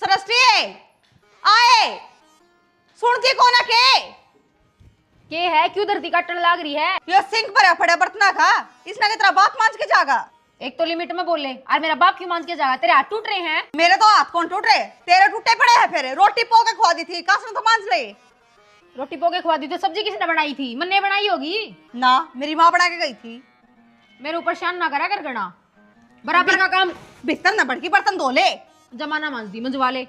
सृष्टि आए सुनती को ना के है क्यों धरती काटने लाग रही है? ये सिंक पर पड़े बर्तना खा इसने की तरह बात मान के जागा। एक तो लिमिट में बोले और मेरा बाप क्यों मान के जागा? तेरे हाथ टूट रहे हैं। मेरे तो हाथ कौन टूट रहे, तेरे टूटे पड़े हैं। फिर रोटी पो के खुआ दी थी, कसम तो मान ले। रोटी पोके खुआ दी तो सब्जी किसने बनाई थी? मन्ने बनाई होगी ना, मेरी माँ बना के गई थी। मेरे ऊपर शान ना करा कर गना, बराबर का काम। बिस्तर न बढ़ बर्तन धो ले, जमाना मांझ दी मंजवा ले।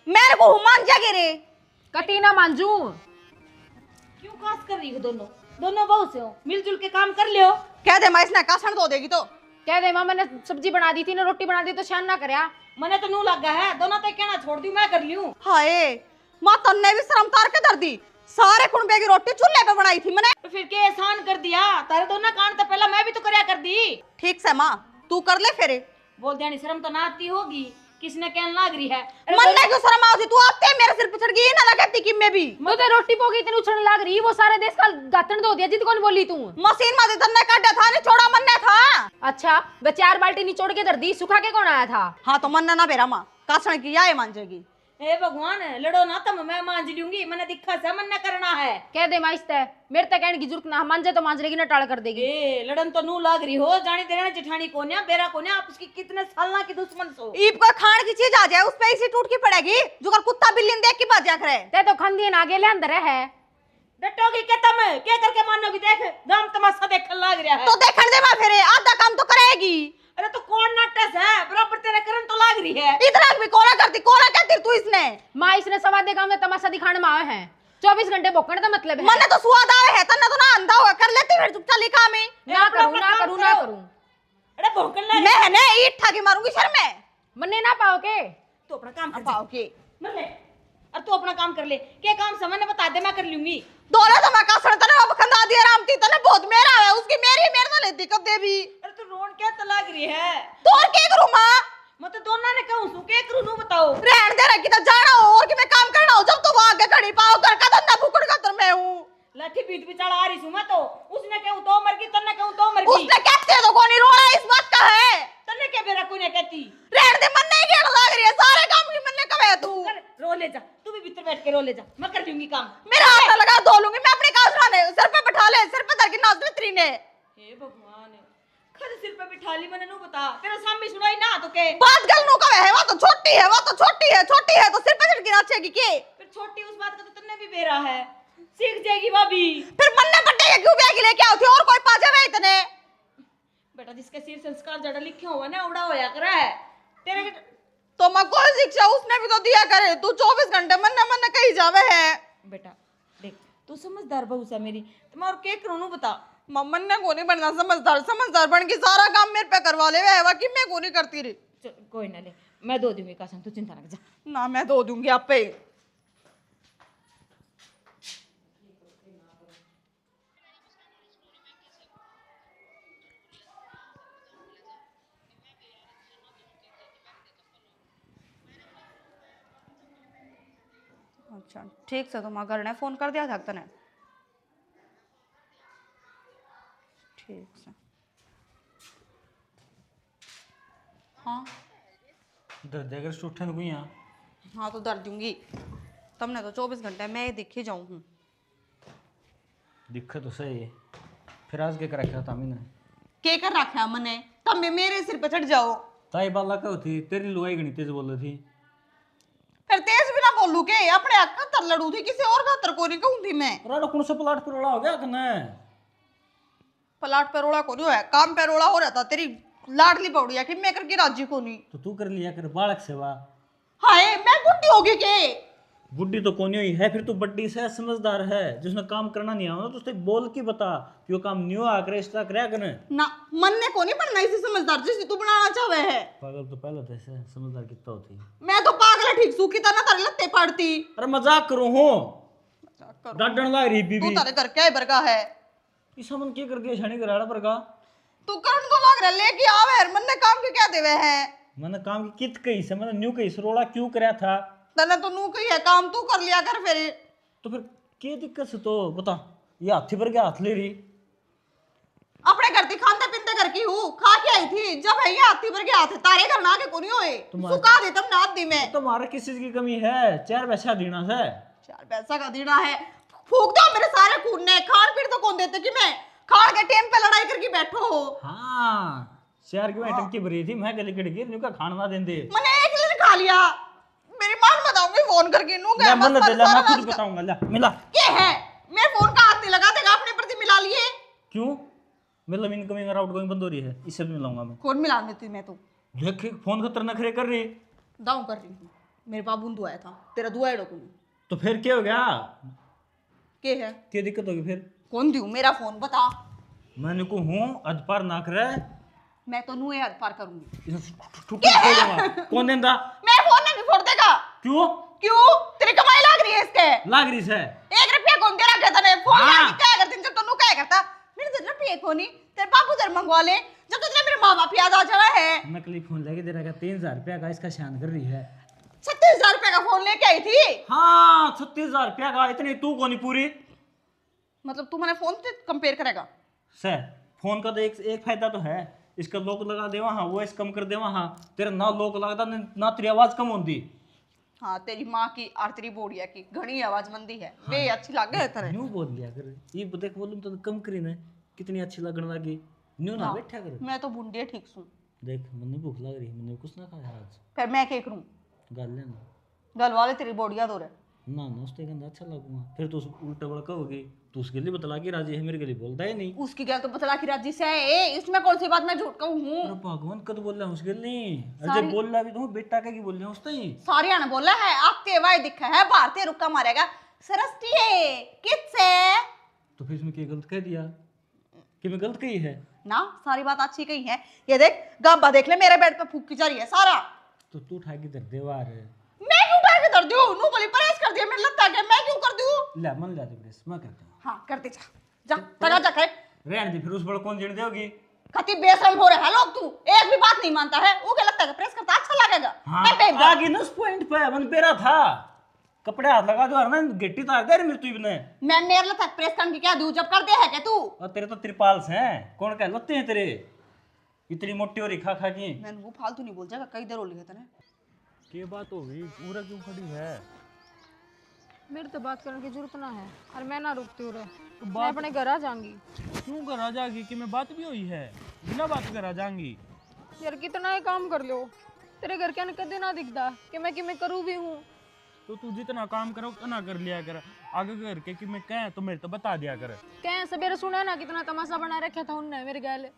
मेरे को मान जा गिरे कती ना मांझू। क्यों कास कर रही हो? दोनों बहू से हो, मिलजुल के काम कर लियो। कह दे मैं इसने कासन धो देगी तो कह दे मां मैंने सब्जी बना दी थी ना, रोटी बना दी तो शान ना करया। मने तो नू लगा है, दोनों तो कहना छोड़ दी, मैं कर लियूं। हाय माँ तन्ने भी शर्म तार के दर दी। सारे कुंबे की रोटी चूल्हे पे बनाई थी मैंने। तो फिर के एहसान कर दिया तारे दोनों कान तो पहला मैं भी तो करया कर दी। ठीक से माँ तू कर ले फिर। बोल दिया शर्म तो ना आती होगी, किसने कहने लाग रही है? मन ने क्यों शर्म आती? तू आते मेरे सिर पे चढ़ गई ना लगती कि मैं भी मैं तो रोटी पोगी इतनी उछलने लाग रही, वो सारे देश का गातन धो दिया। जित कौन बोली तू? मशीन में तन्ने काटा था नहीं छोड़ा मन ने था। अच्छा वे 4 बाल्टी निचोड़ के धर दी, सुखा के कौन आया था? हाँ तो मन ना बेरा माँ कासन की आए मान जाएगी। हे भगवान लड़ो ना तुम, मैं मांझ लूंगी। मैंने दिखा सा मन करना है। कह दे माइस्ते मेरे तक कहने की जरूरत ना, मांझे तो मांझ लेगी ना, टाल कर देगी। ए लड़न तो नू लाग रही हो, जानी देना जेठानी कोन्या बेरा कोन्या, आप उसकी कितने साल की दुश्मन सो। ईप को खान की चीज आ जाए उस पे इसी टूट की पड़ेगी, जो कर कुत्ता बिल्ली ने देख की बात जाकर है। ते तो खंदी आगे ले अंदर है। डटोगी के तुम क्या करके मानोगी? देख दाम तमाशा देखने लाग रहा है। तो देखने दे माँ फिर आधा काम तो करेगी। अरे तो कौन नाटस है, बराबर तेरे करन तो लाग रही है। इतना भी कोना करती कोना कहती तू इसने। माँ इसने सवादे गांव में तमाशा दिखाने में आए हैं। 24 घंटे भोकने का मतलब है। मन तो स्वाद आवे है तन्ने तो ना अंधा हुआ कर लेती फिर चुपचाप लिखा में ना करूं ना करूं ना करूं। अरे भौंकन लाग मैं ने ईट ठा के मारूंगी शर्म में। मन्ने ना पाओ के तो अपना काम कर पाओ के मर ले। अब तू अपना काम कर ले। क्या काम समझ ने बता दे, मैं कर लूंगी। दोनों तो मैं कासण तने अब खंदा दिया रामती तने बहुत मेरा है उसकी मेरी मेरे तो लेती कब दे भी। अरे तू रोन क्या तो लाग रही है? तो और के करूं मां? मैं तो दोनों ने कहूं सु के करूं नू बताओ। रहन दे रखी तो जाना हो और कि मैं काम करना हो जब तो वो आगे खड़ी पाओ कर का धंधा फुकड़ का तर मैं हूं। लाठी बीच बिचाड़ा आ रही सु मैं तो। उसने कहूं तो मर गई, तन्ने कहूं तो मर गई। उसने कहते तो कोनी रोना इस बात का है। तन्ने के बेरा कोई ने कहती। रहन दे मन नहीं कहने लग रही है सारे काम की मन ने कवे तू। कर रो ले जा, तू भी भीतर बैठ के रो ले जा, मैं कर लूंगी काम। मेरा हाथ लगा धो लूंगी मैं अपने काम सुनाने सर पे बैठा ले सिर पे धर के नाच मित्री ने। हे भगवान खद सिर पे बिठा ली मैंने नू बता। तेरा सामने सुनाई ना तो के। बात गल नो कवे है वो तो छोटी है वो तो छोटी है तो सिर पे चढ़ के नाचेगी के। फिर छोटी उस बात का तो तन्ने भी बेरा है, सीख जाएगी भाभी। फिर मन ने पट्टे क्यों बैग लेके आओ थे और कोई पाजे वे इतने। बेटा जिसके सिर संस्कार जड़ा लिखे हुआ ना उड़ा होया करा है तेरे। तो मैं कोई शिक्षा उसने भी तो दिया करे, तू 24 घंटे मन कहीं जावे है। बेटा देख तू समझदार बहू सा मेरी, तो मैं और के करूं नू बता। मम्मन ने को नहीं बनना समझदार बन के सारा काम मेरे पे करवा ले वे कि मैं को नहीं करती रे। चल कोई ना ले, मैं दो दूंगी कसम, तू चिंता ना कर जा। ना मैं धो दूंगी आप पे। अच्छा ठीक से तुम घर ने फोन कर दिया था तने? ठीक से हाँ दर देकर से उठन हुई यहाँ। हाँ तो दर दूंगी तुमने तो 24 घंटे मैं दिखी जाऊं हूँ। दिक्कत तो सही है, फिर आज के रखा था मैंने के कर रखा मने तब मैं मेरे सिर पे चढ़ जाओ। ताई बाला का थी तेरी लुगाई गणी तेज बोल रही थी। फिर तेज भी ना बोलू के अपने हक का तर लड़ू थी किसी और का तर को नहीं कहूं थी मैं। राडो कौन सा प्लाट पर रोड़ा हो गया कने? पलाट पे रोड़ा को नहीं होया काम पे रोड़ा हो रहा था तेरी लाडली पौड़िया कि मैं करके राजी को नहीं। तो तू कर लिया कर बालक सेवा। हाय मैं बुढ़ी होगी के? बुढ़ी तो कोनी हुई है, फिर तू बड्डी से समझदार है जिसने काम करना नहीं आवा तो उससे बोल के बता कि वो काम न्यू आ करे इस तरह करया कने। ना मन ने को नहीं बनना इसे समझदार जिसे तू बनाना चाहे है। पागल तो पहले तो ऐसे समझदार कितना होती। मैं तो पागल ठीक सूखी तरह तारे लत्ते पड़ती। अरे मजाक करूं हो, डांटन लाग रही बीबी। तू तारे घर क्या बरगा है? इस मन क्या कर दिया छाने कराड़ा पर का? तू करण को लग रहा लेके आवे मन ने काम के क्या देवे है? मैंने काम की कित कही से मैंने न्यू कही से रोड़ा क्यों करया था? तने तो नू कही है काम तू कर लिया कर फिर। तो फिर क्या दिक्कत से तो बता, ये हाथी पर क्या हाथ ले रही? अपने घर दी खाते पीते घर की हूँ, खा के आई थी। जब है आती पर गया थे तारे घर ना के कोनी होए सुखा दे तब नाद दी मैं। तुम्हारा किस चीज की कमी है? 4 पैसा देना है। 4 पैसा का दीना है, फूक दो मेरे सारे खून ने। खान पीन तो कौन देते कि मैं खान के टाइम पे लड़ाई करके बैठो हो। हाँ 4 की आइटम की भरी थी, मैं गली कड़गी नुका खाना ना देंदे। मैंने एक दिन खा लिया। मेरी मां को बताऊंगी फोन करके नू गया मैं मन दे ला, मैं खुद बताऊंगा। ला मिला क्या है, मैं फोन का हाथ नहीं लगा देगा अपने प्रति मिला लिए। क्यों? मतलब इनकमिंग और आउटगोइंग बंद हो रही है, इससे भी मिलाऊंगा मैं। फोन मिला देती मैं तो देख फोन खतर नखरे कर रही। दाऊ कर रही हूँ। मेरे पास बूंदू आया था, तेरा दुआ है डोकू। तो फिर क्या हो गया? क्या है, क्या दिक्कत होगी फिर? कौन दियो मेरा फोन बता। मैंने को हूं अध पार ना करे। मैं तो नू हद पार करूंगी। कौन देंदा? मैं फोन नहीं फोड़ देगा। क्यों? क्यों, तेरी कमाई लाग रही है इसके। लाग रही है 1 रुपया कौन दे रखा था ने फोन हाँ। लागी क्या करती जब तो नू क्या करता। मेरे तो रुपये को नहीं, तेरे बापू दर मंगवा ले जब तुझे मेरे माँ बाप याद आ जावा है। नकली फोन लेके दे रहा 3000 रुपया का, इसका शान कर रही है। 36,000 रुपए का फोन लेके आई थी। हाँ 36,000 रुपया का, इतनी तू कौन पूरी। मतलब तू मैंने फोन से कंपेयर करेगा। सर फोन का तो एक फायदा तो है, इसका लॉक लगा दे वहाँ, वॉइस कम कर दे वहाँ, तेरा ना लॉक लगता ना तेरी आवाज कम होती। हाँ तेरी माँ की और तेरी बोड़िया की घनी आवाज मंदी है। वे अच्छी लगे तेरे। न्यू बोल लिया कर, ये देख वॉल्यूम तो कम करी ना, कितनी अच्छी लगने लगी। न्यू ना बैठा कर। मैं तो बुंडिया ठीक सू। देख मैंने भूख लग रही, मैंने कुछ ना खाया आज। फिर मैं क्या करूं, गाल लेना गल वाले तेरी बोड़िया दो रे। ना ना उसके गंदा अच्छा लगूंगा, फिर तो उल्टा बड़का होगी। तू उसके लिए बतला के राजी है, मेरे के लिए बोलता ही नहीं। उसकी गल तो बतला की राजी से है। इसमें कौन सी बात मैं झूठ कहूं हूं। अरे भगवान कद बोल रहा है उसके लिए, अजय बोल रहा भी तो बेटा का की बोल रहे हैं उसने ही। सारिया ने बोला है आपके वाई दिखा है भारतीय रुक्का मारेगा सरस्ती है किससे। तो फिर इसमें क्या गलत कह दिया कि मैं गलत कही है? ना सारी बात अच्छी कही है। ये देख गाबा देख ले मेरे बेड पे फूक की जा रही है सारा। तो तू उठा के दर देवार है। मैं क्यों उठा के दर दूं, नू बोली परेश कर दिया मेरे लगता है मैं क्यों कर दूं। ले मन ला दे प्रेस, मैं करता हूं। हां करते जा जा तगा जा कर रहने दे, फिर उस बड़ कौन जीने देगी। कति बेशरम हो रहा है लोग। तू एक भी बात नहीं मानता है। वो क्या लगता है प्रेस करता अच्छा लगेगा। मैं भेज दूं। आगे ना उस पॉइंट पे मन पेरा था, कपड़े हाथ लगा दो ना गिट्टी तार दे मेरे तू इबने। मैं मेरे लिए प्रेस करने की क्या दूं जब कर दे है क्या तू। और तेरे तो त्रिपाल से हैं, कौन कह लत्ते हैं तेरे, इतनी मोटी और खा खा की। मैंने वो फालतू नहीं बोल जाएगा कई देर हो ली है तने। क्या बात हो गई, पूरा क्यों खड़ी है? मेरे तो बात करने की जरूरत ना है और मैं ना रुकती हूँ। तो मैं अपने घर आ जाऊंगी। क्यों घर आ जाएगी कि मैं बात भी हुई है, बिना बात कर आ जाऊंगी। यार कितना ही काम कर लो, तेरे घर के कदे ना दिखता कि मैं करूँ भी हूँ। तो तू जितना काम करो उतना कर लिया कर, आगे कर के कि मैं कह तो मेरे तो बता दिया कर। क्या सवेरे सुना ना कितना तमाशा बना रखा था उनने मेरे गैल।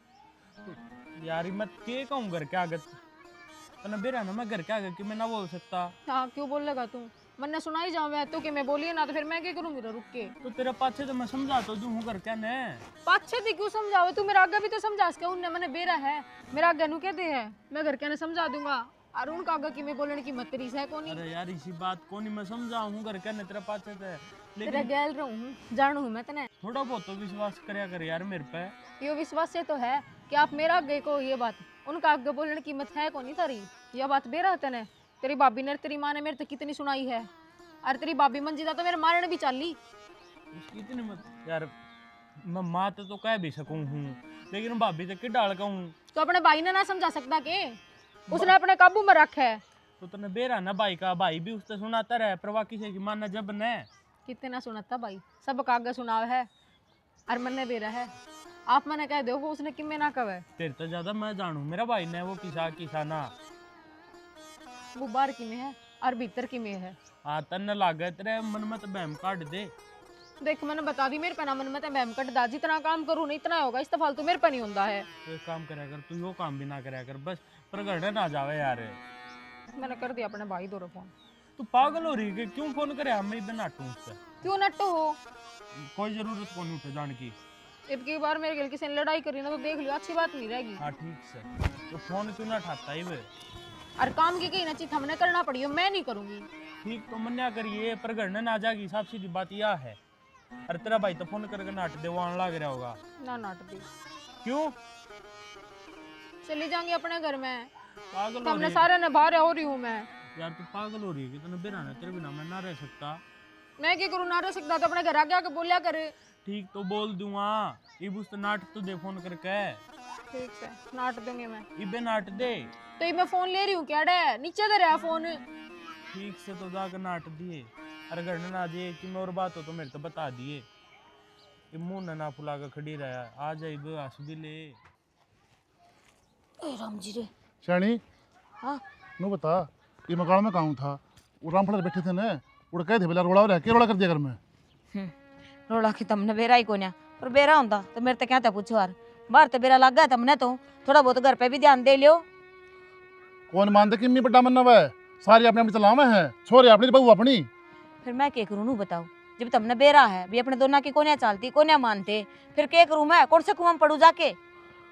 यार मैं के कहूँ घर के आगे, तो बेरा ना मैं घर के आगे कि मैं ना बोल सकता। हाँ क्यों बोलेगा तू, मैंने सुना ही जाऊँ तो कि मैं बोलिए ना तो फिर मैं क्या करूँगी रुक के। तो तेरे पाछे तो मैं समझा तो दूँ घर क्या ने। पाछे थी क्यों समझाओ, तू मेरा आगे भी तो समझा सके। उनने मैंने बेरा है मेरा आगे नु कहते हैं, मैं घर के ने समझा दूंगा और उनका आगे कि मैं बोलने की मत रीस है कोनी। अरे यार इसी बात को नहीं मैं समझाऊँ घर क्या ने तेरे पाछे थे, तेरा लेकिन गैल रहूँ जानू मैं तने। थोड़ा बहुत तो विश्वास करया कर यार मेरे पे। ये विश्वास से तो है कि आप मेरा आगे को ये बात उनका आगे बोलने की मत है कोनी थारी। यह बात बेरा तने तेरी भाभी ने तेरी माँ ने मेरे तो कितनी सुनाई है। और तेरी भाभी मंजिदा तो मेरे मारने भी चाली। इतनी मत यार, मैं माँ तो कह भी सकूं हूँ, लेकिन भाभी तो किड डाल का हूँ। तो अपने भाई ने ना समझा सकता के, उसने अपने काबू में रखा है। तो तने बेरा ना भाई का, भाई भी उससे सुनाता रहे, परवाह किसे की माना जब ने। कितना सुनाता भाई, सब कागज सुनाव है और मैंने बेरा है। आप मैंने कह दो वो उसने किमे ना कवे। तेरे तो ज्यादा मैं जानू, मेरा भाई ने वो किसा ना वो बाहर की में है और भीतर की में है। हाँ तन लागे तेरे मन में तो बहम काट दे। देख मैंने बता दी मेरे पे ना मन में तो बहम कट दा। जितना काम करूँ नहीं इतना होगा, इस तो फालतू मेरे पे नहीं होता है। तो एक काम करा कर, तू यो काम भी ना करा कर, बस प्रगट ना जावे यार। मैंने कर दिया अपने भाई दो फोन। तू पागल हो रही है क्यों फोन करे, हम ही बिना हटूं उससे। क्यों नट्टो हो, कोई जरूरत को नहीं उठे जान की। एक की बार मेरे किसी ने लड़ाई करी ना तो देख लियो अच्छी बात नहीं रहेगी। हाँ ठीक से, तो फोन क्यों ना उठाता ही वे। और काम की कहीं ना चीज हमने करना पड़ी हो, मैं नहीं करूंगी। ठीक तो मन्या करिए, पर घर ने ना जागी, साफ सीधी बात यह है। अरे तेरा भाई तो फोन करके नाट दे, वो आने लग रहा होगा। ना नाट दी, क्यों चली जाऊंगी अपने घर में। पागल हो हमने रही है सारे ने बाहर हो रही हूँ मैं। यार, तू पागल हो रही है कि तूने बिना ना, तेरे बिना मैं ना रह सकता। मैं क्या करूँ, ना रह सकता तो अपने घर आके आके बोलिया करे। ठीक तो बोल दूंगा, इब उस नाट तो दे फोन करके। ठीक है, नाट दूंगी मैं। इबे नाट दे। तो ये मैं फोन ले रही हूँ क्या डे, नीचे दे रहा फोन। ठीक से तो जाकर नाट दिए। अरे घर ना जाए कि मैं और बात हो तो मेरे तो बता दिए। ये मुंह ना फुला कर खड़ी रहा, आ जाए इबे हंस भी ले। ए राम जी रे। शानी हाँ नु बता, ये मकान में कहूँ था वो रामफल बैठे थे न, उड़ कहे थे बेला रोड़ा रह के रोड़ा कर दिया घर में। रोड़ा की तमने बेरा ही कोन्या, और बेरा होंदा तो मेरे तो क्या था पूछो यार, बाहर तो बेरा लग गया तमने, तो थोड़ा बहुत घर पे भी ध्यान दे लियो। कौन मानते कि इम्मी बड्डा मन्ना है, सारी अपनी अपनी चलावे है, छोरे अपनी बहू अपनी। फिर मैं क्या करूँ नू बताओ, जब तमने बेरा है भी अपने दोनों की कोन्या चालती कोन्या मानते, फिर क्या करूँ मैं, कौन से कुआं में पड़ू जाके।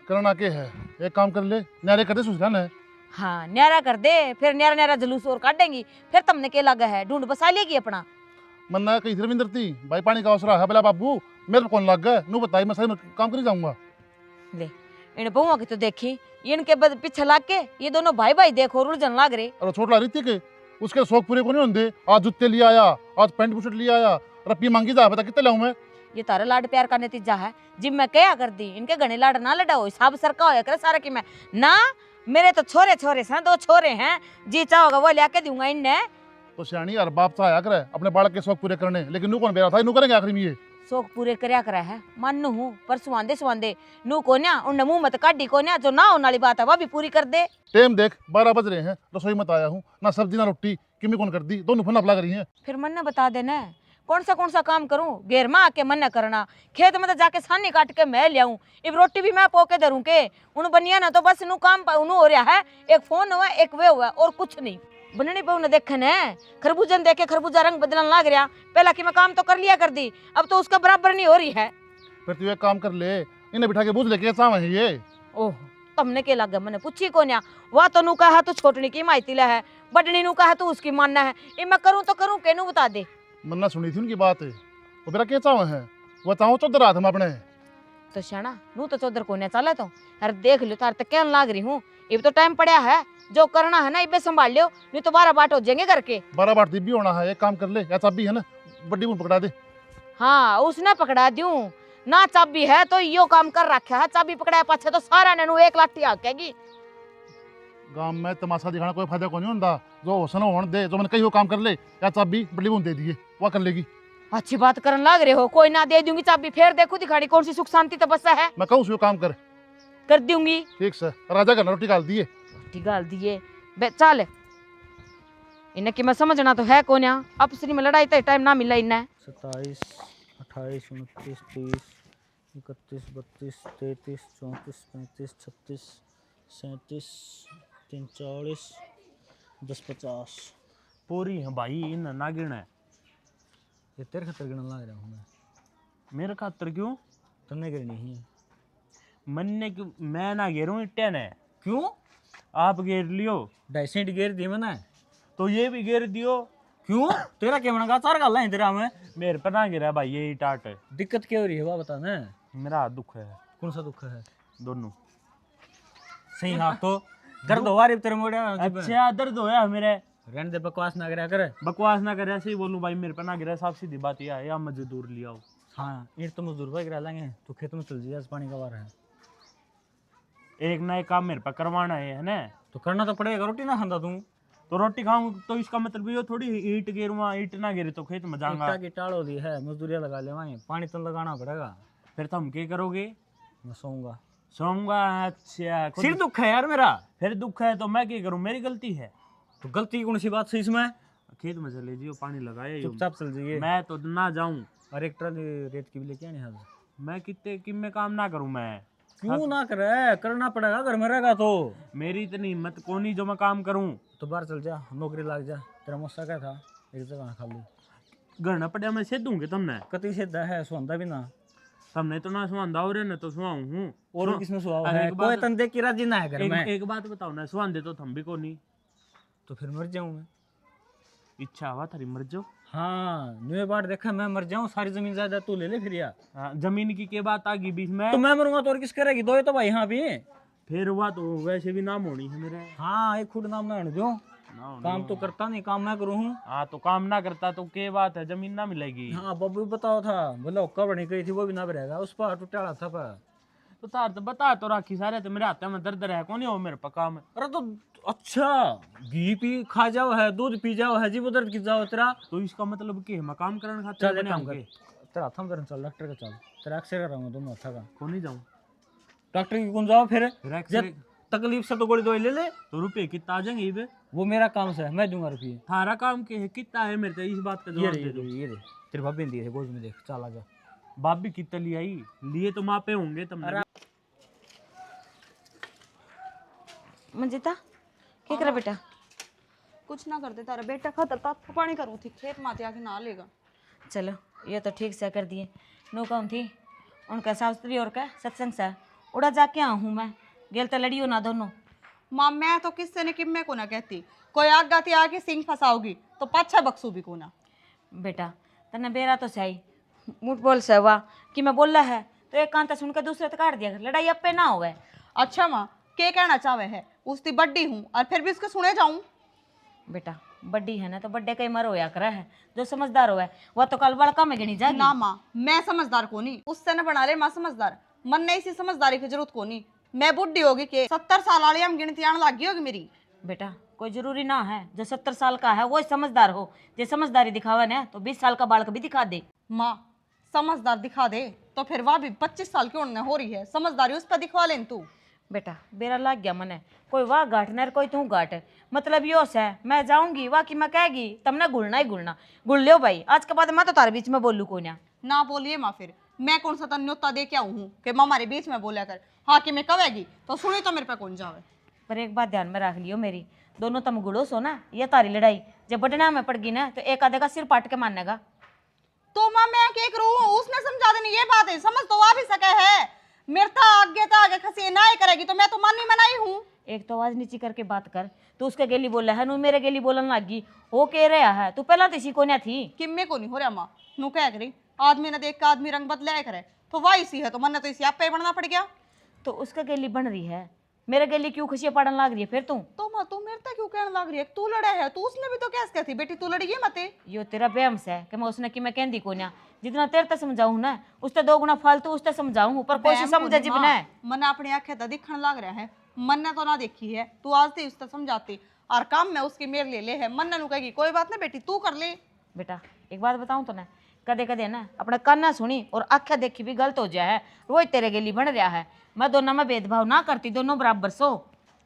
करना के है, एक काम कर ले, न्यारे कर दे सुसरान है। हाँ न्यारा कर दे, फिर न्यारा न्यारा जुलूस और काटेंगी, फिर तुमने क्या लगा है, ढूंढ बसा लेगी अपना। मन्ना कहीं रविंदर थी भाई, पानी का अवसर है बेला बाबू, मेरे को कौन लग गया नू बताई, मैं सही काम कर जाऊंगा। ले इन बहुआ की तो देखी, इनके पीछे लाग के ये दोनों भाई भाई देखो रुझन लाग रहे। और छोट ला रही थी के उसके शौक पूरे को नहीं होंगे, आज जूते लिया आया, आज पैंट बुशर्ट लिया आया, रप्पी मांगी जा बता कितने लाऊं मैं। ये तारा लाड प्यार का नतीजा है, जिम मैं क्या कर दी, इनके घने लाड ना लड़ाओ, हिसाब सरका होया करे सारा की मैं ना, मेरे तो छोरे छोरे हैं, 2 छोरे हैं, जी चाहोगा वो लिया के दूंगा इन्हें। तो सियाणी यार बाप तो आया करे अपने बालक के शौक पूरे करने, लेकिन नू कौन बेरा था, नू करेंगे आखिरी में ये शौक पूरे करया करा है मानू हूँ, पर सुवांदे सुवांदे नू कोन्या उन मुंह मत काटी कोन्या, जो ना होने वाली बात है वह भी पूरी कर दे। टाइम देख 12 बज रहे हैं, रसोई मत आया हूँ, ना सब्जी ना रोटी, किमी कौन कर दी, दोनों फन अपला करी हैं। फिर मन ने बता देना कौन सा काम करूं, घेर में आके मन न करना, खेत में तो जाके सानी काट के मैं ले आऊं, इब रोटी भी मैं पोके धरूं के उन बनिया ना, तो बस नू काम उन्हों हो रहा है, एक फोन हुआ एक वे हुआ और कुछ नहीं। बननी पे उन्हें देखन है, खरबूजन देखे खरबूजा रंग बदलने लग रहा, पहला कि मैं काम तो कर लिया कर दी, अब तो उसका बराबर नहीं हो रही है। फिर तू एक काम कर ले, इन्हें बिठा के बूझ ले के चाव है ये। ओह तुमने के लगा, मैंने पूछी को न्या, वह तो नू कहा तू छोटनी की माइती ला है, बडनी नू कहा तू उसकी मानना है, ये मैं करूं तो करूं के नू बता दे। मन्ना सुनी थी उनकी बात, वो मेरा क्या चाव है, वो चाहो चौधर रात हम अपने। तो शाना नू तो चौधर को न्या चला, तो अरे देख लो तार तक क्या लाग रही हूँ, ये तो टाइम पड़ा है, जो करना है ना इबे संभाल लियो, नहीं तो 12 बाट हो जाएंगे करके। 12 बार दिब्बी होना है, एक काम कर ले, या चाबी है ना बड्डी को पकड़ा दे। हाँ उसने पकड़ा दूं ना, चाबी है तो यो काम कर रखा है, चाबी पकड़ा पाछे तो सारा ने नू एक लाठी आकेगी। गांव में तमाशा दिखाना कोई फायदा को नहीं होता, जो होसन होने दे, जो मैंने कही वो काम कर ले, या चाबी बड्डी को दे दिए, वह कर लेगी। अच्छी बात करने लग रहे हो, कोई ना दे दूंगी चाबी, फिर देखो दिखाड़ी कौन सी सुख शांति तपस्या है, मैं कहूँ काम कर दूंगी। ठीक से राजा का रोटी डाल दिए। गाल दिए बे चल, इन्हें कि मैं समझना तो है कोन्या, आपस में लड़ाई तो टाइम ना मिला इन्हें। 27, 28, 29, 30, 31, 32, 33, 34, 35, 36, 37, 3, 40, 10, 50 पूरी है भाई, इन ना गिना है। ये तेरे खातर गिनने लग रहा हूँ मैं, मेरे खातर क्यों? तन्ने गिरनी है। मन्ने क्यों मैं ना घेरूं इट्टे ने, क्यों? आप घेर लियो 2.5 गिर दी मैंने। तो ये भी घेर दियो। क्यों? तेरा क्या बना, चार गाल है तेरा में। मेरे पर ना गिरा भाई ये टाट है। दिक्कत क्या हो रही है वह बता ना। मेरा हाथ दुख है। कौन सा दुख है? दोनों सही हाथ तो दर्द हो रही तेरे मोड़े। अच्छा दर्द होया मेरे। रहने दे, बकवास ना करा कर। बकवास ना करे, ऐसे ही बोलूं भाई, मेरे पर ना गिरा, साफ सीधी बात यह है, या मजदूर लिया हो। हाँ ईट तो मजदूर पर गिरा लेंगे, तू खेत में चल जाइए, पानी का वार है। एक ना एक काम मेरे पर करवाना है ना, तो करना तो पड़ेगा, रोटी ना खांदा तू। तो रोटी खाऊं तो इसका मतलब ये थोड़ी ईंट गिरवा, ईंट ना गिरे तो खेत में जाऊंगा। ईटा की टाल दी है, मजदूरिया लगा ले वहीं, पानी तो लगाना पड़ेगा। फिर तुम क्या करोगे? मैं सोऊंगा। सोऊंगा? अच्छा सिर दुख है यार मेरा। फिर दुख है तो मैं क्या करूं, मेरी गलती है। तो गलती कौन सी बात सही इसमें? खेत में चले जियो, पानी लगाए, चुपचाप चल जाइए। मैं तो ना जाऊं। और एक ट्रक रेत की भी लेके आनी हाथ। मैं कितने कि मैं काम ना करूं मैं? क्यों ना करे, करना पड़ेगा, घर में रहेगा तो। मेरी इतनी हिम्मत को नहीं जो मैं काम करूं। तो बाहर चल जा, नौकरी लग जा। तेरा मौसा क्या था, एक जगह खाली घर न पड़े मैं से दूंगे तुमने। कति सीधा है, सुहांदा भी ना। तुमने तो ना सुहांदा और न तो सुहाऊं हूं। और किसने सुहा अरे है? एक कोई बात- तंदे की राजी ना है घर में। एक बात बताओ ना, सुहांदे तो थम भी को नहीं। तो फिर मर जाऊं मैं। इच्छा हुआ थारी मर जाओ। हाँ न्यू बार देखा, मैं मर जाऊं, सारी जमीन जायदाद तू ले ले फिर यार। हाँ, जमीन की के बात आ गई बीच में। तो मैं मरूंगा तो और किस करेगी? दो ही तो भाई यहाँ भी। फिर हुआ तो वैसे भी नाम होनी है मेरे। हाँ एक खुद नाम ना आने दो, काम तो करता नहीं, काम मैं करूँ हूँ। हाँ तो काम ना करता तो के बात है, जमीन ना मिलेगी। हाँ बब्बू बताओ था, बोला हुक्का बनी गई थी, वो भी ना भरेगा, उस पर टूटा था पर। तो तार तो बता तो राखी सारे तो मेरे हाथ में दर्द है कौन हो मेरे पे काम है। अरे तो अच्छा घी पी खा जाओ है दूध पी जाओ है जी वो दर्द की जाओ तेरा तो इसका मतलब कि मैं काम करने खातिर चल एक बने काम कर, होंगे। तेरा हाथ में चल डॉक्टर का चल, तेरा एक्सरे कराऊंगा दोनों हथा का। कौन नहीं जाऊँ डॉक्टर की कौन जाओ फिर फिर जब एक्सरे तकलीफ से तो गोली दवाई ले ले, तो रुपये कितना आ जाएंगे इबे। वो मेरा काम से है, मैं दूंगा रुपये। थारा काम के है कितना है मेरे से इस बात का ये जवाब रे दे दो। ये रे तेरे भाभी ने दिए थे गोद में, देख चल आ जा। बाप भी कितना लिए आई लिए तो मापे होंगे तुमने। मंजिता क्या करा बेटा? कुछ ना करते तारा बेटा खातर ता पानी करूँ थी खेत माते आके ना लेगा। चलो ये तो ठीक से कर दिए। नो कौन थी उनका शास्त्री और का सत्संग से उड़ा जाके आ हूँ मैं, गेल तो लड़ियो ना दोनों। माँ मैं तो किससे ने किम्मे को ना कहती, कोई आग गाती आके सिंग फंसाओगी तो पाछा बक्सू भी को ना। बेटा तने बेरा तो सही मुठ बोल से हुआ कि मैं बोल रहा है तो एक कान तो सुनकर दूसरे तो काट दिया, लड़ाई अब पे ना हो गए। अच्छा माँ के कहना चाहे है, उसकी बड्डी हूँ और फिर भी उसके सुने जाऊँ। बेटा बड्डी है ना तो बड्डे कई मर होया करा है, जो समझदार हो है वह तो कल बड़का में गिनी जाएगी। ना माँ मैं समझदार को नहीं, उससे न बना ले माँ समझदार, मन ने इसी समझदारी की जरूरत को नहीं। मैं बुढ़ी होगी के 70 साल वाली हम गिनती आने लगी होगी मेरी। बेटा कोई जरूरी ना है जो 70 साल का है वो समझदार हो, जो समझदारी दिखावे ना तो 20 साल का बालक भी दिखा दे। माँ समझदार दिखा दे तो फिर वह भी 25 साल की उड़ने हो रही है, समझदारी उस पर दिखवा लें तू। बेटा बेरा लग गया मने, कोई वाह गाट न कोई तू गाट, मतलब यो से मैं जाऊंगी वाह की मैं कहेगी तमने गुलना ही गुलना गुल लियो भाई, आज के बाद मैं तो तारे बीच में बोलू को ना बोलिए माँ, फिर मैं कौन सा तन न्योता दे के आऊँ हूँ कि माँ हमारे बीच में बोला कर। हाँ कि मैं कहेगी तो सुनी तो मेरे पे कौन जावे। पर एक बात ध्यान में रख लियो मेरी, दोनों तुम गुड़ो सो ना, ये तारी लड़ाई जब बटना में पड़ गई ना तो एक आधे का सिर पाट के मानेगा। तो माँ मैं क्या करूँ, उसने समझा देनी ये बात है, समझ तो आ भी सके है। मेरे तो आगे खसी ना ही करेगी तो मैं तो मन नहीं मनाई हूँ। एक तो आवाज नीची करके बात कर, तू उसके गेली बोला है नू मेरे गेली बोलन लगी, वो कह रहा है तू पहला तो इसी को ना थी। किम्मे को नहीं हो रहा माँ, नू कह करी आदमी ने देख के आदमी रंग बदलाया करे तो वाह इसी है, तो मन ने तो इसी आप पे बनना पड़ गया। तो उसका गेली बन रही है, मेरे गेली क्यों खुशियां पड़न लग रही है फिर तू? तो माँ तू मेरे तक क्यों कहने लग रही है, तू लड़ा है, तू उसने भी तो कैसे कहती बेटी तू लड़ी है मते। यो तेरा बेम से है कि मैं उसने कि मैं कहती को ना, जितना तेरे तक समझाऊं ना उससे 2 गुना फालतू उससे समझाऊं, पर कोशिश समझे जी बना है। मन अपनी आंखें तो दिखने लग रहा है, मन ने तो ना देखी है, तू आज से उससे समझाती और काम में उसकी मेरे ले है। मन ने कहेगी कोई बात नहीं बेटी तू कर ले। बेटा एक बात बताऊं तो ना, कदे कदे ना अपने काना सुनी और आंखें देखी भी गलत हो जाए है, रोज तेरे गेली बन रहा है। मैं दोनों में भेदभाव ना करती, दोनों बराबर सो।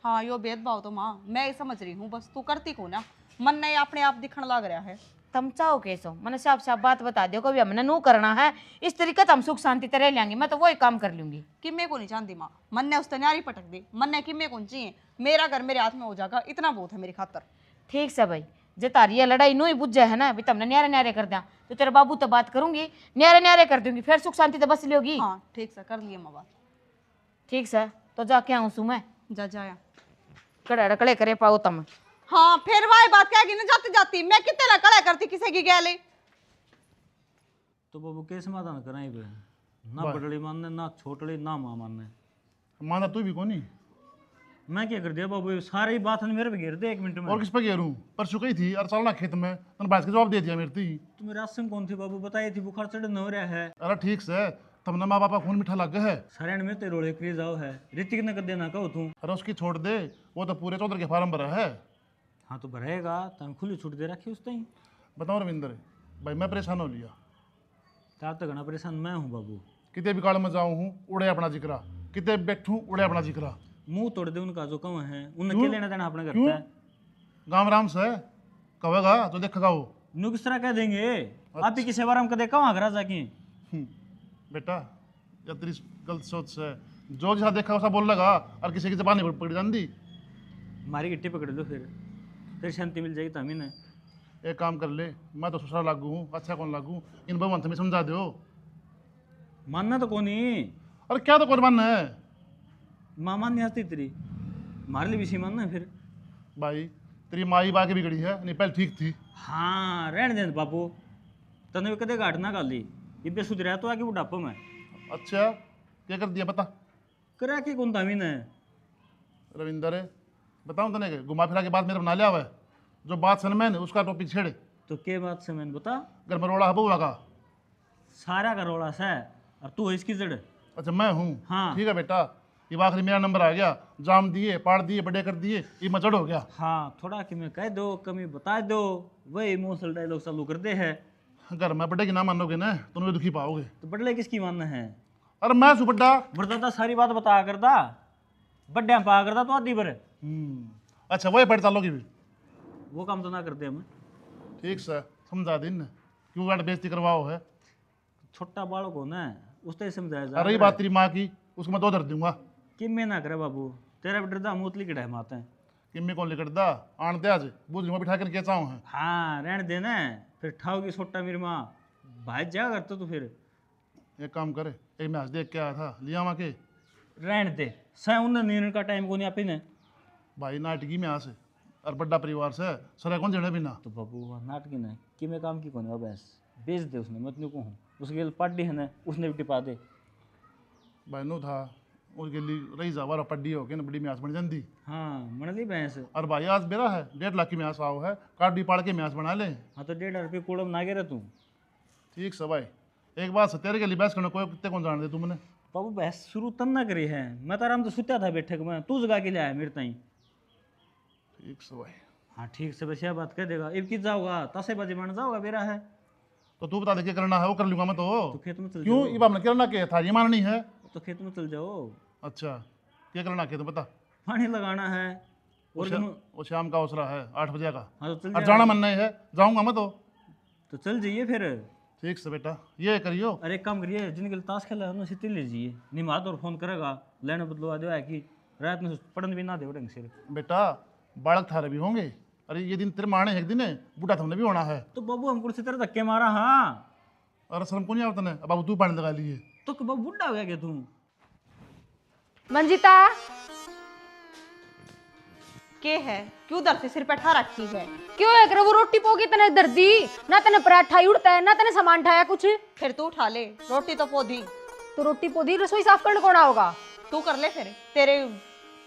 हाँ यो भेदभाव तो माँ मैं ही समझ रही हूँ, बस तू करती को ना, मन ने अपने आप दिखने लग रहा है। तुम चाहो कैसो मैंने साफ साफ बात बता दियो, कभी हमने नू करना है इस तरीके से हम सुख शांति तरह लेंगे, मैं तो वही काम कर लूंगी। किम्मे को नहीं चाहती माँ, मन ने उसने न्यारी पटक दी, मन ने किम्मे को चाहिए, मेरा घर मेरे हाथ में हो जाएगा इतना बहुत है मेरी खातर। ठीक से भाई, जे तारी ये लड़ाई नू ही बुझ जाए है ना भी तुमने न्यारे न्यारे कर दिया तो तेरे बाबू तो बात करूंगी, न्यारे न्यारे कर दूंगी, फिर सुख शांति तो बस लोगी। हाँ ठीक से कर लिए माँ बात। ठीक से तो जाके आऊँ सू मैं, जा जाया कड़े रकड़े करे पाओ तुम। हाँ फिर वही बात कहेगी ना जाती जाती मैं कितने ना कड़ा करती किसी की गैले। तो बाबू के समाधान कराई बे, ना बड़ड़ी मानने ना छोटड़ी ना माँ मानने। माना तू भी कोनी मैं क्या कर दिया बाबू, ये सारी बात ने मेरे पे घेर दे 1 मिनट में। और किस पे घेरूं, परसों गई थी और चलना खेत में तन बाइस का जवाब दे दिया मेरे थी। तो मेरा आसन कौन थी बाबू, बताई थी बुखार चढ़ न हो रहा है। अरे ठीक से तुमने माँ बापा खून मीठा लग गया है। सारे में तेरे रोड़े क्रेज आओ है, ऋतिक ने कर देना कहो तू। अरे उसकी छोड़ दे, वो तो पूरे 14 के फार्म भरा है। हाँ तो भरेगा तन खुली छूट दे रखी उस टाइम। बताओ रविंदर भाई मैं परेशान हो लिया, तार तो घना परेशान मैं हूँ बाबू। कितने भी काल में जाऊँ हूँ उड़े अपना जिक्रा, कितने बैठूँ उड़े अपना जिक्रा। मुंह तोड़ दे उनका जो कम है, उन्हें क्या लेना देना अपने घर क्यों? पे। गाँव राम से कहेगा तो देखेगा वो। नू किस तरह कह देंगे, आप ही किसी बार हम कदे कहाँ घर जाके। बेटा या तेरी गलत सोच से जो जैसा देखा वैसा बोल लगा और किसी की जबान नहीं पकड़ी जाती। मारी गिट्टी पकड़ लो फिर तेरी शांति मिल जाएगी तभी ना। एक काम कर ले, मैं तो ससुराल लागू हूँ, अच्छा कौन लागू, इन भगवान तुम्हें समझा दो। मानना तो कौन ही। अरे क्या तो कौन मानना है माँ मान नहीं आती तेरी, मार ली भी मानना फिर। भाई, तेरी माँ ही बाकी बिगड़ी है, नहीं पहले ठीक थी। हाँ रहने दे बापू, तने भी कदे घाट ना कर ली, ये बेसुध रहा तो आके बुढ़ापा में। अच्छा क्या कर दिया बता। करा के कौन तभी ना। रविंदर बताऊँ तने के घुमा फिरा के बाद मेरे बना लिया हुआ है, जो बात सन मैंने उसका टॉपिक छेड़े। तो के बात से मैंने बता, घर में रोड़ा है बउआ का। सारा का रोड़ा सा है और तू है इसकी जड़। अच्छा मैं हूँ। हाँ। ठीक है बेटा, ये आखिरी मेरा नंबर आ गया। जाम दिए, पाड़ दिए, बड़े कर दिए, ये मजड़ हो गया। हाँ थोड़ा कि मैं कह दो, कमी बता दो, वही इमोशनल डायलॉग चालू कर दे है। घर में बड़े की ना मानोगे ना तुम भी दुखी पाओगे। तो बड़ले किसकी मानना है? अरे मैं सु बड्डा। बड़दा सारी बात बता करदा, बड्डे पा करदा तो आधी पर अच्छा वही पढ़ता लोगी भी। वो काम तो ना करते हम। ठीक से समझा दिन, क्यों गाड़ बेइज्जती करवाओ है। छोटा बालक हो ना, उससे समझाया जा। अरे रही बात तेरी माँ की, उसको मैं दो दर दूंगा। कि मैं ना करे बाबू, तेरा डरदा मूतली कड़ा है माते। कि मैं कौन लिखदा आन दे आज बूझ में बिठा कर के चाहूँ है। हाँ रहने देना, फिर ठाओगी छोटा मेरी माँ भाई जा करते तो फिर एक काम करे, एक मैच देख के आया था, लिया वहाँ के रहने दे। सह उन्हें नींद का टाइम को नहीं आपी ने। भाई नाटकी में आ से और बड़ा परिवार से सर कौन जड़े बिना। तो बाबू नाटकी ना कि मैं काम की कौन है बस बेच दे उसने, मत नहीं कहूँ उसके पार्टी है ना, उसने भी टिपा दे। भाई नो था उसके लिए रही जावा और पड्डी हो के ना बड़ी मैच बन जाती। हाँ मनली भैंस। और भाई आज मेरा है 1.5 लाख की मैच आओ है, कार्ड भी पाड़ के मैच बना ले। हाँ तो 1.5 रुपये कूड़म ना गे रहा तू। ठीक से भाई, एक बात तेरे के लिए बहस करना कोई कितने कौन जान दे तुमने। बाबू बहस शुरू तन ना करी है, मैं तो आराम से सुत्या था बैठक में, तू जगा के लिया है मेरे ताई। ठीक से भाई। हाँ ठीक से बस यह बात कह देगा। अब किस जाओगा, 10 बजे बन जाओगा बेरा है। तो तू बता दे क्या करना है, वो कर लूंगा मैं तो तो। खेत में चल क्यों जाओ। ये बात करना क्या था, ये माननी है। तो खेत में चल जाओ, अच्छा क्या करना क्या तो बता। पानी लगाना है और वो शाम का अवसर है 8 बजे का। हाँ तो चल और जाओ। जाना मन नहीं है, जाऊंगा मैं तो चल जाइए फिर। ठीक से बेटा ये करियो। अरे एक काम करिए, जिनके लिए ताश खेला है उन्हें सिटी लीजिए, निमात और फोन करेगा लेने बदलवा दो है कि रात में पढ़न भी ना दे ढंग से। बेटा बालक थारे भी होंगे, अरे ये दिन तेरे माने एक दिन है, बूढ़ा तुमने भी होना है। तो बाबू हमको से तेरे धक्के मारा। हाँ अरे शर्म को नहीं आवता ने, अब तू पानी लगा लिए। तो बाबू बुढ़ा हो गया क्या तू? मंजिता के है क्यों दर से सिर पे ठा रखी है? क्यों है करे वो रोटी पोगी तने दर्दी ना, तने पराठा ही उड़ता है ना, तने सामान ठाया कुछ। फिर तू उठा ले, रोटी तो पोधी। तो रोटी पोदी, रसोई साफ करने कौन होगा? तू कर ले, फिर तेरे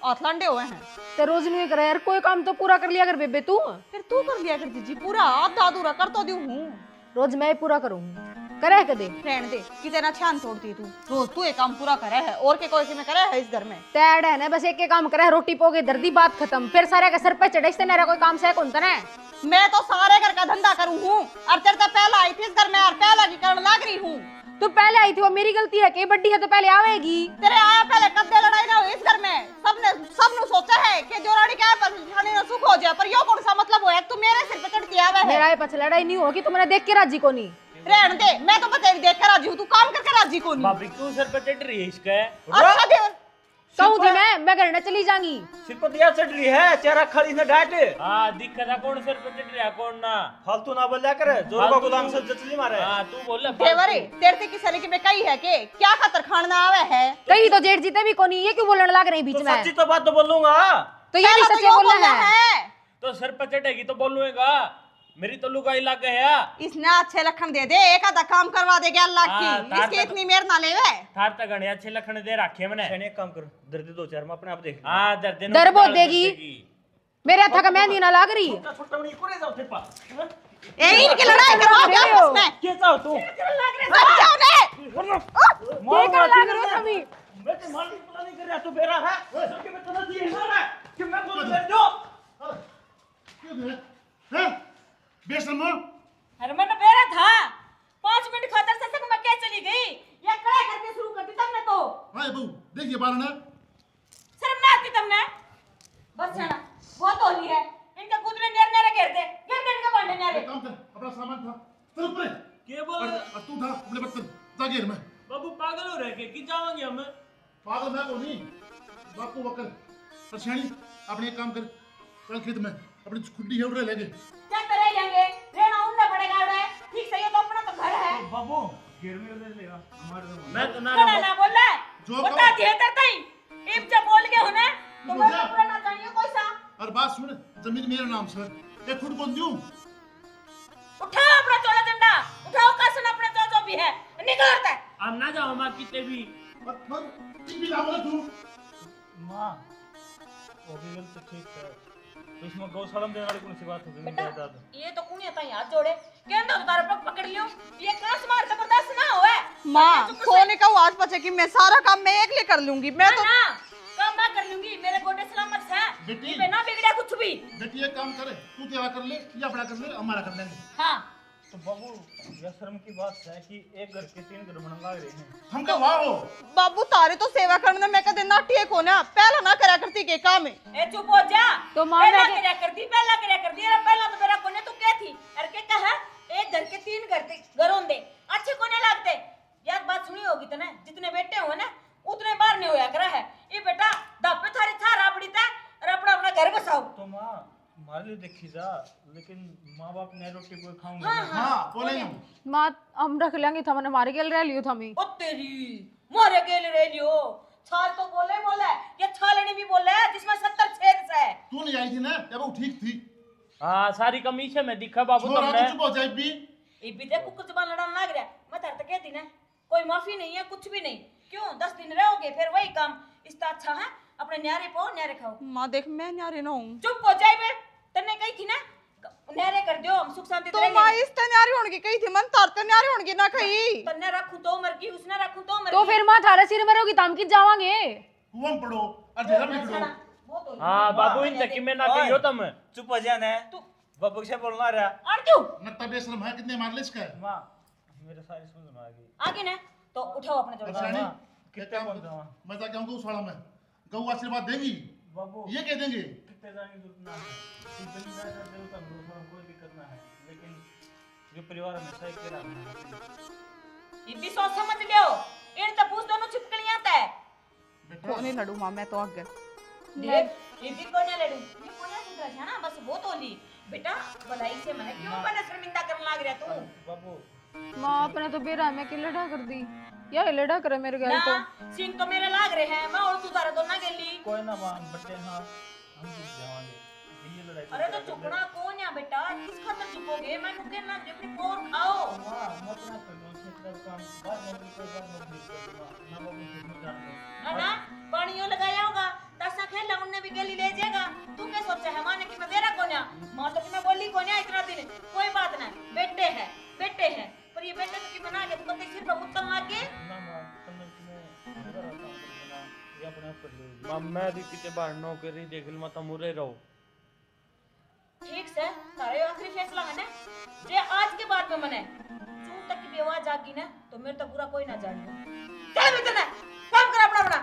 औथलांडे हुए हैं। ते रोज नहीं करे यार, कोई काम तो पूरा कर लिया कर बेबे तू। फिर तू कर लिया कर जीजी, पूरा आधा अधूरा कर तो दूं हूँ। रोज मैं ही पूरा करूंगी, करे कदे रहने दे, कितना छान तोड़ती तू। रोज तू एक काम पूरा करे है, और के कोई में करे है इस घर में। तैड है ना, बस एक काम करे, रोटी पोगे दर्दी, बात खत्म। फिर सारे के सर पे चढ़े से मेरा कोई काम से कौन तने। मैं तो सारे घर का धंधा करूँ हूँ, और तेरे तो पहला आई थी इस घर में, और पहला की करने लग रही हूँ। तू पहले आई थी, वो मेरी गलती है कि बड्डी है तो पहले आवेगी। तेरे आया पहले कद्दे लड़ाई ना हो इस घर में। सबने सोचा है कि जो लड़ी क्या पर खाने ना सुख हो जाए, पर यो कौन सा मतलब है? तू मेरे सिर पे चढ़ के आवे है। मेरा ये पछ लड़ाई नहीं होगी, तुमने देख के राजी को नहीं। रहने दे, मैं तो बतेरी देख कर राजी हूँ, तू काम करके राजी को नहीं। भाभी क्यों सर पे चढ़ रही है इसका? अच्छा दे कहूँ थी मैं घर न चली जाऊंगी। सिर पर दिया चढ़ रही है, चेहरा खाली ने डांट। हाँ दिक्कत है, कौन सर पे चढ़ रहा कौन ना। फालतू ना बोला कर, जोर का गोदाम से जचली मारे। हाँ तू बोल देवरे तेरे ते की सली की मैं कही है कि क्या खातर खाना आवे है। कहीं तो जेठ जीते भी कोनी, ये क्यों बोलने लग रही बीच में? सच्ची तो बात तो बोलूंगा। तो ये भी पहला तो सच्चे यो बोलना बोलना है। तो सर पे चढ़ेगी तो बोलूंगा, मेरी तो लुगाई लग गया। इसने अच्छे लखन दे दे, एक आधा काम करवा दे 11 लाख हाँ, की, तार इसकी तक- इतनी मेहनत ना लेवे। थार तक गणे अच्छे लखन दे रखे मैंने। मैंने एक काम कर, दर्द 2-4 में अपने आप देख ले। हाँ दर्द दर बोल देगी। मेरे हथा का मेहंदी ना लाग रही। छोटा बड़ी कोने जाओ तेरे पास। ए इनकी लड़ाई करवा के आपस में। के जाओ तू? बच्चों ने ये कर लाग रहे हो सभी। मैं तो मालिक पता नहीं कर रहा तू बेरा है। ओए सबके में तना दिए है कि मैं बोल दे दो। हैं बेशर्म हो। अरे मैंने बेरा था 5 मिनट खातर से मैं क्या चली गई, ये कड़ा करके शुरू कर दी तुमने तो। हाय बहू देखिए बारन है। शर्म ना आती तुमने? बस जाना बहुत होली है, इनका कूदने नेर नेरे घेर दे इनका भांडे नेरे। एक काम कर, अपना सामान था चल ऊपर। के बोल और तू था अपने बर्तन जा घेर में। बाबू पागल हो रहे के कि जाओगे हम? पागल मैं को नहीं, बापू वकल परछानी। अपने एक काम कर, चल खेत में अपनी खुड्डी है उड़े लेके। क्या करे लेंगे, रहना उन्ना पड़ेगा रे। ठीक से, ये तो अपना तो घर है। बाबू घेर में ले लेगा हमारे तो। मैं तो ना कड़ा ना बोला जो बता कहो। दिए तरतई इब जब बोल के होने तो जो बोलना जा। पूरा ना चाहिए कोई सा। और बात सुन, जमीन मेरे नाम से एक खुद कौन दूं। उठाओ अपना चोला डंडा, उठाओ कासन अपना जो भी है निकालता है। अब ना जाओ मां कितने भी। और भी ना बोले तू। मां वो भी गलत ठीक है, तो इसमें गौशाला में देने वाली कौन सी बात होगी? बेटा दादा ये तो कुनिया ताई हाथ जोड़े कहंदो तो तारे पग पकड़ लियो, ये कांस मार जबरदस्त ना होए। माँ सोने का आज बचे कि मैं सारा काम मैं अकेले कर लूंगी। मैं तो ना काम मैं कर लूंगी, मेरे गोडे सलामत है, बेटी। ये ना बिगड़ा कुछ भी। बेटी एक काम करे, तू तेरा कर ले या अपना कर ले, हमारा कर लेंगे। हाँ तो बाबू यह शर्म की बात है कि एक घर के 3 घर बनवा रहे हैं। हम का वाह हो बाबू तारे तो सेवा करने मैं कदे ना ठीक हो ना, पहला ना करा करती के काम है। ए चुप हो जा। तो माँ पहला मैं क्या कर दी, पहला क्या कर दी, अरे पहला तो मेरा कोने तू क्या थी, अरे क्या कहा एक घर के 3 घर थे घरों दे अच्छे कोने लगते। यार बात सुनी होगी तने, जितने बेटे हो ना उतने बार नहीं होया करा है। ये बेटा दापे थारे था राबड़ी था और अपना अपना घर बसाओ। तो माँ हमारे लिए देखी जा, लेकिन माँ बाप ने रोटी कोई खाऊंगा हाँ, नहीं। हाँ बोलेंगे हम। माँ हम रख लेंगे था, मैंने मारे गेल रह लियो था मैं। ओ तेरी मारे गेल रे लियो, छाल तो बोले ये छालनी भी बोले जिसमें 70 छेद है। तू नहीं आई थी ना जब वो ठीक थी। हाँ सारी कमी से मैं दिखा बाबू छोरा तुमने। तू चुप हो जाए भी। ये भी देखो कुछ जबान लड़ाने लग रहा है। मैं तार तक कहती ना कोई माफी नहीं है कुछ भी नहीं। क्यों 10 दिन रहोगे फिर वही काम, इससे अच्छा है अपने न्यारे पाओ न्यारे खाओ। माँ देख मैं न्यारे ना हूँ। चुप हो जाए बे, तन्ने कही थी ना न्यारे कर दियो हम सुख शांति तो माँ इस ते न्यारी होने कही थी, मन तार ते न्यारी होने ना कही। तन्ने रखूं तो मर गई, उसने रखूं तो मर तो फिर माँ थारे सिर में रहोगी तो हम किस जावांगे। कुआं पड़ो और जेल में निकलो। वो तो हाँ बाबू इन तक में ना कहियो तुम। चुप हो जाना है तू बाबू से बोलना रहा। और क्यों नत्ता बेशरम है, कितने मार ले इसका। माँ मेरे सारी समझ में आ गई। आगे ना तो उठाओ अपने जोड़। अच्छा नहीं कितने बोल रहा हूँ मैं जाके आऊंगा उस वाला में, गऊ आशीर्वाद देंगी, बाबू, ये कह देंगे। कितने जाने की जरूरत ना है। इस जमींदार का देवता दूसरा कोई दिक्कत ना है, लेकिन जो परिवार हमेशा एक रहा। ये भी सोच समझ लियो, इन तो पूछ दोनों छिपकलियां तय। बेटा को नहीं लड़ू माँ, मैं तो आगे। देख ये भी कोने लड़ू, ये कोने सुधर है ना, बस वो तो ली बेटा भलाई से मैंने क्यों मैंने शर्मिंदा करने लग रहा तू। बाबू माँ अपने तो बेरा में कि लड़ा कर दी, या लड़ा करे मेरे घर तो। ना सिंह तो मेरे लाग रहे हैं, मैं और तू तारा दोना गेली। कोई ना माँ बच्चे, हाँ हम जीत जाएंगे। ये लड़ाई अरे तो चुपना कौन है बेटा, किस खातर चुपोगे, मैं नुके ना अपनी कोर खाओ। माँ मत ना करो क्षेत्र काम, बाद नौकरी कर बाद नौकरी कर माँ, ना बाबू कितनी जानते है ना पानियों लगाया होगा तसा खेला उन्ने भी गेली ले जाएगा। तू क्या सोचा है माने कि मैं तेरा कोन्या, मां तो कि मैं बोली कोन्या इतना दिन, कोई बात ना, बेटे है पर ये बेटे तो कि बना के तू कते सिर पर मुत्तल लागे ना माँ तुमने तुम्हें अंदर आता हूँ करना, ये अपने आप कर लो। माँ मैं भी किते बाहर नौकरी देख लूँ मत मुरे रहो। ठीक से तारे आखिरी फैसला है ना, जे आज के बाद में मने चूं तक की भी आवाज आगी ना तो मेरे तो पूरा कोई ना जाने। चल बेटा ना काम कर अपना अपना।